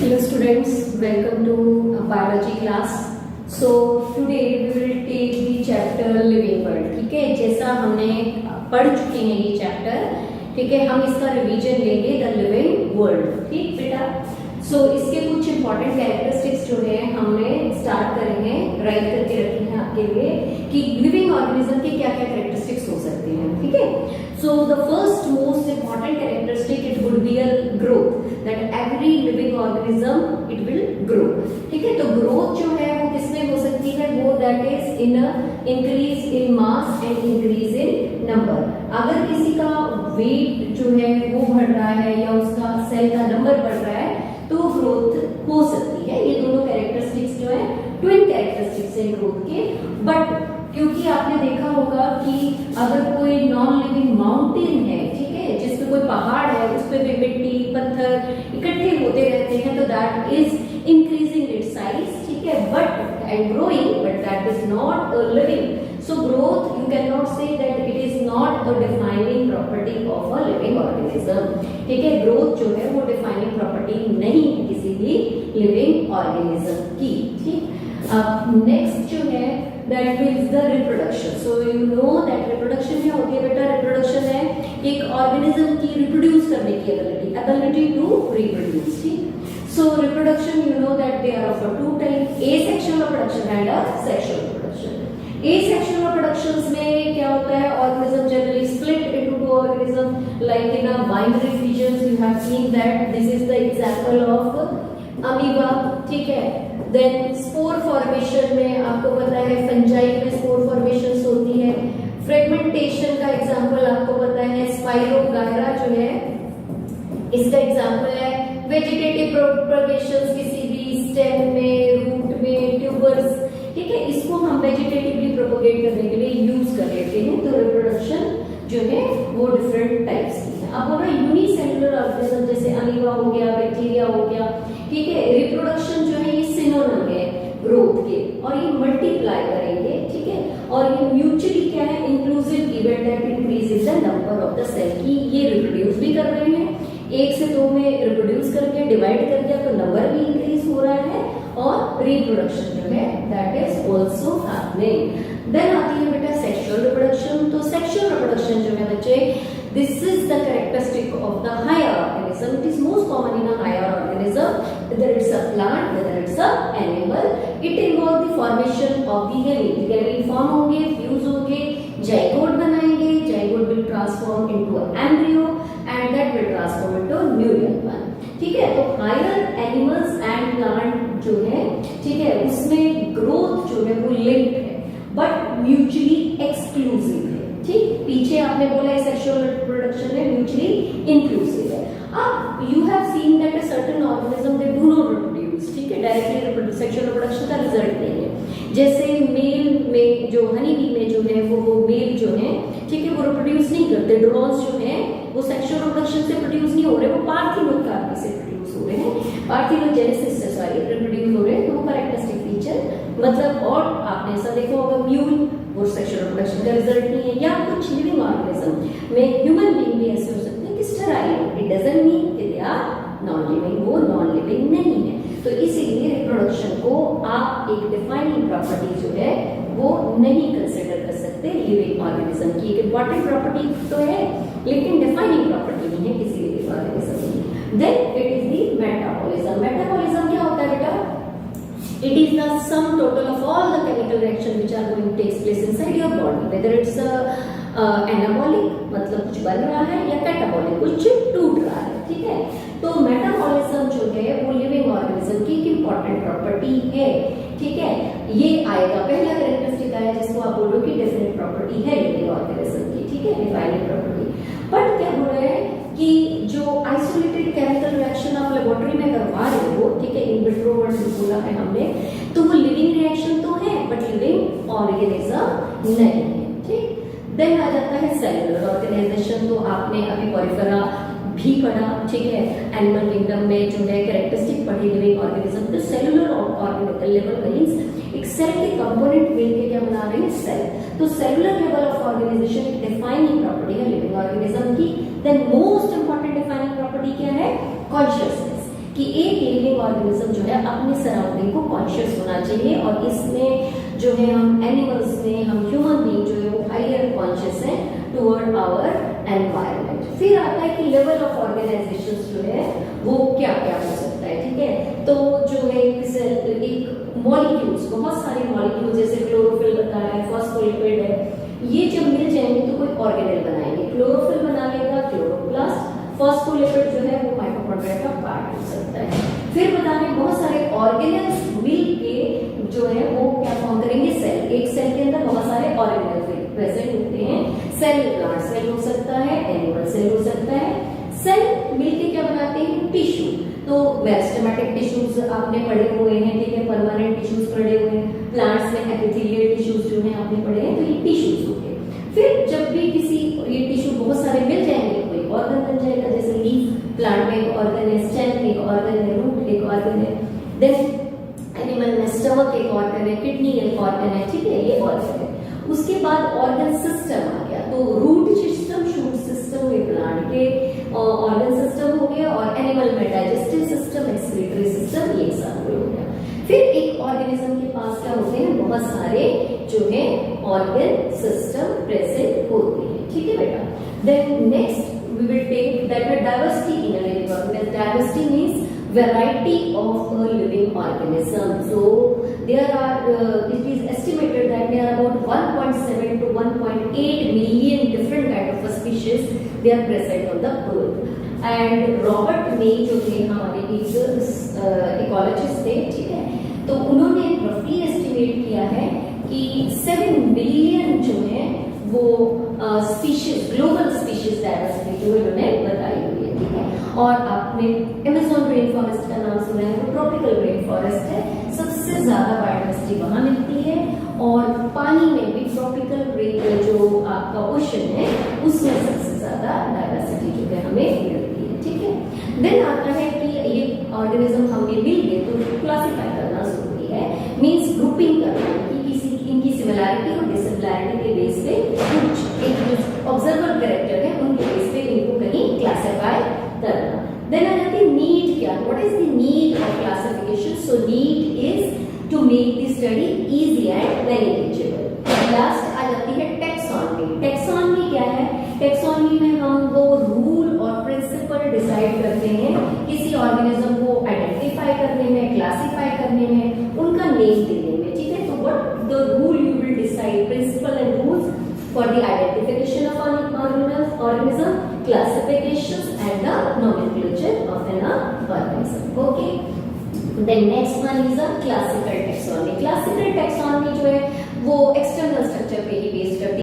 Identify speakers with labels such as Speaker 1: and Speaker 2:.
Speaker 1: Hello students, welcome to biology class. So today we will take the chapter living world. ठीक है, जैसा हमने पढ़ चुके हैं ये चैप्टर, ठीक है, हम इसका रिवीजन लेंगे द लिविंग वर्ल्ड. ठीक बेटा. सो इसके कुछ इंपॉर्टेंट कैरेक्टरिस्टिक्स जो है हमने स्टार्ट करे हैं, राइट करके रखे हैं आपके लिए कि लिविंग ऑर्गेनिज्म के क्या क्या कैरेक्टरिस्टिक्स हो सकते हैं. ठीक है. So the first most important characteristic it would be a growth, that every living organism it will grow. ठीक है. तो ग्रोथ जो है वो किसमें हो सकती है, वो that is in increase in mass and increase in number. अगर किसी का वेट जो है वो बढ़ रहा है या उसका सेल का नंबर बढ़ रहा है तो ग्रोथ हो सकती है. ये दोनों कैरेक्टरिस्टिक्स जो है ट्विन कैरेक्टरिस्टिक्स है ग्रोथ के. बट क्योंकि आपने देखा होगा कि अगर कोई नॉन लिविंग माउंटेन है, ठीक है, जिसपे कोई पहाड़ है, उस पे भी मिट्टी पत्थर इकट्ठे होते रहते हैं, तो that is increasing its size. ठीक है. But and growing, but that is not living. So growth, you cannot say that it is not a defining property of a living organism. ठीक है. ग्रोथ जो है वो डिफाइनिंग प्रॉपर्टी नहीं है किसी भी लिविंग ऑर्गेनिज्म की. ठीक. अब नेक्स्ट जो है that is the reproduction. So you know that reproduction क्या होती है बेटा. reproduction है एक ऑर्गेनिज्म की रिप्रोड्यूस करने की ability to reproduce. ठीक. So reproduction you know that they are of a two type, asexual reproduction and a sexual reproduction. Asexual reproductions में क्या होता है, organism generally split into two organism like in a binary fissions. You have seen that this is the example of amoeba. ठीक है. Then spore formation में आपको पता है फंजाई में spore formations होती है. Fragmentation का एग्जाम्पल आपको पता है स्पाइरोगायरा जो है इसका एग्जाम्पल है. वेजिटेटिव प्रोपगेशंस किसी भी स्टेम में, रूट में, ट्यूबर्स, ठीक है, इसको हम वेजिटेटिवली प्रोपोगेट करने के लिए यूज कर लेते हैं. तो रिप्रोडक्शन जो है वो डिफरेंट टाइप्स की है. अब होगा यूनिसेलुलर ऑर्गेनिज्म जैसे अमीबा हो गया, बैक्टीरिया हो गया. ठीक है. रिप्रोडक्शन जो है ये सिनोनिम है ग्रोथ के और ये मल्टीप्लाई करेंगे. ठीक है. और ये म्यूचुअली क्या है, inclusive event that increases the number of the cell. की ये रिप्रोड्यूस भी कर रहे हैं, 1 से 2 में रिप्रोड्यूस करके डिवाइड कर दिया तो नंबर भी इंक्रीज हो रहा है और रिप्रोडक्शन जो है that is also happening. Then आती है बेटा सेक्सुअल रिप्रोडक्शन. तो सेक्सुअल रिप्रोडक्शन जो है बच्चे, this is the characteristic of the higher organism. It is most common in a higher organism, whether it's a plant, whether it's a animal. It involves the formation of the gamete. Gamete form होंगे, fuse होंगे, zygote बनाएंगे. Zygote will transform into an embryo and that will transform into a new young one. ठीक है. तो higher animals and plant जो है, ठीक है, उसमें ग्रोथ जो है वो लिंक्ड है बट म्यूचुअली एक्सक्लूसिव है. ठीक. पीछे आपने बोला है सेक्सुअल रिप्रोडक्शन में म्यूचुअली इंक्लूसिव है. अब you have seen that a certain organism they do not reproduce. ठीक है. डायरेक्टली सेक्सुअल रिप्रोडक्शन का रिजल्ट नहीं है. जैसे मेल में जो हनी बी में जो है वो मेल जो है, ठीक है, वो रिप्रोड्यूस नहीं करते. ड्रोन्स जो है वो सेक्सुअल रिप्रोडक्शन से प्रोड्यूस नहीं हो रहे, वो पार्थिनोकार्पी से प्रोड्यूस हो रहे हैं. पार्थिनोजेनेसिस से सॉरी रिप्रोड्यूस हो रहे हैं. तो वो कैरेक्टरिस्टिक फीचर मतलब. और आपने ऐसा देखा होगा म्यूल, वो सेक्सुअल रिप्रोडक्शन का रिजल्ट नहीं है. या कुछ लिविंग ऑर्गेनिज्म में ह्यूमन बीइंग भी ऐसे हो सकते हैं कि स्टेराइल. इट डजंट मीन कि दे आर नॉन लिविंग, वो नॉन लिविंग नहीं है. तो इसीलिए रिप्रोडक्शन को आप एक डिफाइनिंग प्रॉपर्टी जो है वो नहीं कंसिडर कर सकते लिविंग ऑर्गेनिज्म की. एक इंपॉर्टेंट प्रॉपर्टी तो है लेकिन डिफाइनिंग प्रॉपर्टी नहीं है किसी लिविंग ऑर्गेनिज्म की. Then it is the metabolism. Metabolism क्या होता है बेटा? It is the sum total of all the chemical reaction which are going to take place inside your body, whether it's anabolic मतलब कुछ बन रहा है या कैटाबॉलिक कुछ टूट रहा है. ठीक है. तो मेटाबॉलिज्म जो है वो लिविंग ऑर्गेनिज्म की एक इंपॉर्टेंट प्रॉपर्टी है. ठीक है. ये आएगा पहला कैरेक्टरिस्टिक आया जिसको आप बोलो कि डेफिनेट प्रॉपर्टी है लिविंग ऑर्गेनिज्म की. ठीक है. Defining property. बट क्या हो रहा है कि जो आइसोलेटेड केमिकल रिएक्शन आप लेबोरेटरी में करवा रहे हो, ठीक है, इन विट्रो वर्ड बोला है हमने, तो वो लिविंग रिएक्शन तो है बट लिविंग ऑर्गेनिज्म नहीं है. ठीक. देन आ जाता है सेलुलर ऑर्गेनाइजेशन. तो आपने अभी पॉरिफेरा भी पढ़ा. ठीक है. एनिमल किंगडम में जो है कैरेक्टरिस्टिक पढ़ी लिविंग ऑर्गेनिज्म. तो सेलुलर ऑर्गेनिकल लेवल मींस एक सेल के कंपोनेंट मिलके क्या बना रहे हैं, सेल. तो सेलुलर लेवल ऑफ ऑर्गेनाइजेशन एक डिफाइनिंग प्रॉपर्टी है लिविंग ऑर्गेनिज्म की. Then most important defining property क्या है? कॉन्शियसनेस. कि एक लिविंग ऑर्गेनिज्म जो है अपने सराउंडिंग को कॉन्शियस होना चाहिए, और इसमें जो है हम एनिमल्स में हम ह्यूमन बीइंग जो है वो हायर कॉन्शियस है टुवर्ड आवर एनवायरनमेंट। फिर आता है कि लेवल ऑफ ऑर्गेनाइजेशन जो है वो क्या क्या हो सकता है, ठीक है। तो जो है एक मॉलिक्यूल्स, बहुत सारे मॉलिक्यूल्स जैसे क्लोरोफिल बताया है, फॉस्फोलिपिड है, ये जब मिल जाएंगे तो कोई ऑर्गेनेल बनाएंगे। क्लोरोफिल बना लेगा क्लोरोप्लास्ट, फॉस्फोलिपिड जो है वो माइटोकॉन्ड्रिया का पार्ट हो सकता है। फिर बताने बहुत सारे ऑर्गेनेल्स मिल के जो है वो क्या फॉर्म करेंगे, सेल। एक सेल के अंदर बहुत सारे ऑर्गेनेल्स प्रेजेंट होते हैं। सेल प्लांट सेल हो सकता है, एनिमल सेल हो सकता है। सेल मिलके क्या बनाते हैं, टिश्यू। तो मेरिस्टेमेटिक टिश्यूज आपने पढ़े हुए हैं, ठीक है, परमानेंट टिश्यूज पढ़े हुए हैं, प्लांट्स में एपिथेलियल टिश्यूज जो है आपने पढ़े हैं, तो ये टिश्यूज हो गए। फिर जब भी किसी ये टिश्यू बहुत सारे मिल जाएंगे कोई ऑर्गन बन जाएगा, जैसे लीफ प्लांट में एक ऑर्गन है, स्टेम एक ऑर्गन है, रूट एक ऑर्गन है, देन एनिमल में स्टमक एक ऑर्गन है, किडनी एक ऑर्गन है, ठीक है, ये ऑर्गन है। उसके बाद ऑर्गन सिस्टम आ गया, तो रूट सिस्टम, शूट सिस्टम ये प्लांट के ऑर्गन सिस्टम हो गया, और एनिमल में डाइजेस्टिव सिस्टम, एक्सक्रीटरी सिस्टम, ये सब हो गया। फिर एक ऑर्गेनिज्म के पास क्या होते हैं, बहुत सारे जो है ऑर्गन सिस्टम प्रेजेंट होते हैं, ठीक है बेटा। Then next we will take that the diversity in a living organism. Diversity means variety of a living organism. So there are it is estimated that there are about 1.7 to 1.8 million different kind of species they are present on the earth. And Robert May जो थे हमारे एक ecologist थे, ठीक है, तो उन्होंने रफली एस्टिमेट किया है कि 7 बिलियन जो है वो स्पीशीज, ग्लोबल स्पीशीज डाइवर्सिटी जो इन्होंने बताई हुई है, ठीक है। और आपने अमेज़न रेन फॉरेस्ट का नाम सुना है, वो ट्रॉपिकल रेन फॉरेस्ट है, सबसे ज्यादा बायोडाइवर्सिटी वहां मिलती है। और पानी में भी ट्रॉपिकल रेन जो आपका ओशन है उसमें सबसे ज्यादा डाइवर्सिटी जो है हमें मिलती है, ठीक है। देन आता है कि ये ऑर्गेनिज्म हमें मिल गए तो क्लासिफाई करना जरूरी है, मीन्स ग्रुपिंग करना, इनकी सिमिलैरिटी और डिसिमिलैरिटी के बेस पे कुछ एक जो ऑब्जर्वर कैरेक्टर है उनके बेस पे इनको कहीं क्लासिफाई करना। देन आ जाती है नीड, क्या, what is the need of classification. So need is to make the study easy and manageable. Last आ जाती है टेक्सोनमी। टेक्सोनमी क्या है, टेक्सोनमी में हम वो रूल और प्रिंसिपल डिसाइड करते हैं किसी ऑर्गेनिज्म को आइडेंटिफाई करने में, क्लासिफाई करने में, उनका नेम देने में, ठीक है। तो what the rule you will decide, principle and rules for the identification of an organism, classifications and the nomenclature of an organism. Okay. The next one is a classical taxonomy.